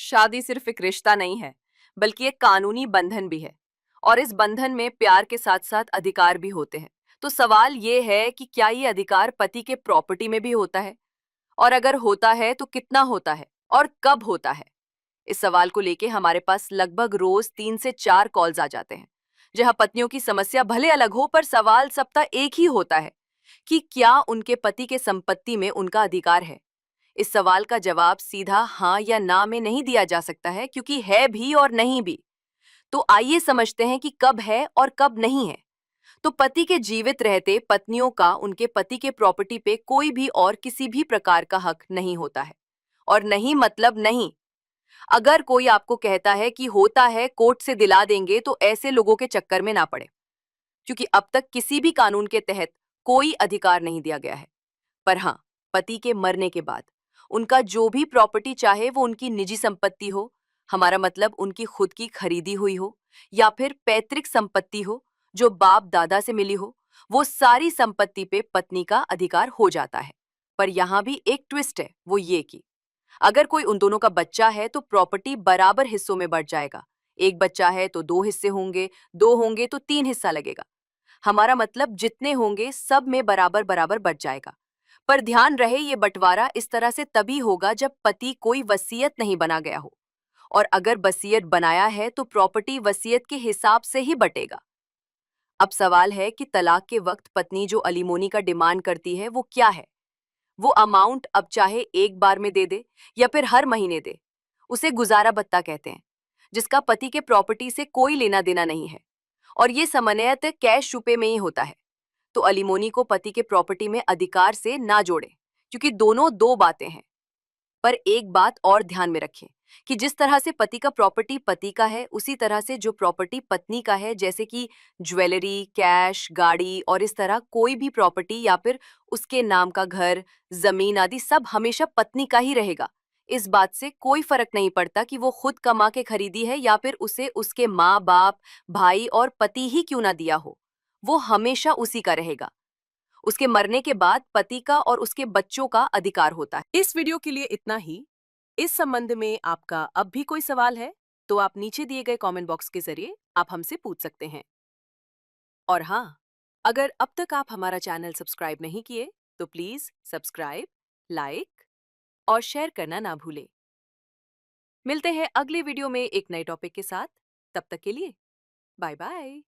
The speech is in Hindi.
शादी सिर्फ एक रिश्ता नहीं है, बल्कि एक कानूनी बंधन भी है। और इस बंधन में प्यार के साथ साथ अधिकार भी होते हैं। तो सवाल ये है कि क्या ये अधिकार पति के प्रॉपर्टी में भी होता है? और अगर होता है तो कितना होता है और कब होता है? इस सवाल को लेके हमारे पास लगभग रोज 3 से 4 कॉल्स आ जाते हैं, जहां पत्नियों की समस्या भले अलग हो पर सवाल सबका एक ही होता है कि क्या उनके पति के संपत्ति में उनका अधिकार है। इस सवाल का जवाब सीधा हाँ या ना में नहीं दिया जा सकता है, क्योंकि है भी और नहीं भी। तो आइए समझते हैं कि कब है और कब नहीं है। तो पति के जीवित रहते पत्नियों का उनके पति के प्रॉपर्टी पे कोई भी और किसी भी प्रकार का हक नहीं होता है। और नहीं मतलब नहीं। अगर कोई आपको कहता है कि होता है, कोर्ट से दिला देंगे, तो ऐसे लोगों के चक्कर में ना पड़े, क्योंकि अब तक किसी भी कानून के तहत कोई अधिकार नहीं दिया गया है। पर हाँ, पति के मरने के बाद उनका जो भी प्रॉपर्टी, चाहे वो उनकी निजी संपत्ति हो, हमारा मतलब उनकी खुद की खरीदी हुई हो या फिर पैतृक संपत्ति हो जो बाप दादा से मिली हो, वो सारी संपत्ति पे पत्नी का अधिकार हो जाता है। पर यहाँ भी एक ट्विस्ट है, वो ये कि अगर कोई उन दोनों का बच्चा है तो प्रॉपर्टी बराबर हिस्सों में बढ़ जाएगा। एक बच्चा है तो 2 हिस्से होंगे, 2 होंगे तो 3 हिस्सा लगेगा। हमारा मतलब जितने होंगे सब में बराबर बराबर बच जाएगा। पर ध्यान रहे, ये बंटवारा इस तरह से तभी होगा जब पति कोई वसीयत नहीं बना गया हो। और अगर वसीयत बनाया है तो प्रॉपर्टी वसीयत के हिसाब से ही बटेगा। अब सवाल है कि तलाक के वक्त पत्नी जो अलीमोनी का डिमांड करती है वो क्या है। वो अमाउंट अब चाहे एक बार में दे दे या फिर हर महीने दे, उसे गुजारा भत्ता कहते हैं, जिसका पति के प्रॉपर्टी से कोई लेना देना नहीं है। और ये सामान्यतः कैश रुपए में ही होता है। तो अलीमोनी को पति के प्रॉपर्टी में अधिकार से ना जोड़े, क्योंकि दोनों दो बातें हैं। पर एक बात और ध्यान में रखें कि जिस तरह से पति का प्रॉपर्टी पति का है, उसी तरह से जो प्रॉपर्टी पत्नी का है, जैसे कि ज्वेलरी, कैश, गाड़ी और इस तरह कोई भी प्रॉपर्टी या फिर उसके नाम का घर, जमीन आदि, सब हमेशा पत्नी का ही रहेगा। इस बात से कोई फर्क नहीं पड़ता कि वो खुद कमा के खरीदी है या फिर उसे उसके माँ बाप, भाई और पति ही क्यों ना दिया हो, वो हमेशा उसी का रहेगा। उसके मरने के बाद पति का और उसके बच्चों का अधिकार होता है। इस वीडियो के लिए इतना ही। इस संबंध में आपका अब भी कोई सवाल है तो आप नीचे दिए गए कमेंट बॉक्स के जरिए आप हमसे पूछ सकते हैं। और हाँ, अगर अब तक आप हमारा चैनल सब्सक्राइब नहीं किए तो प्लीज सब्सक्राइब, लाइक और शेयर करना ना भूलें। मिलते हैं अगले वीडियो में एक नए टॉपिक के साथ। तब तक के लिए बाय बाय।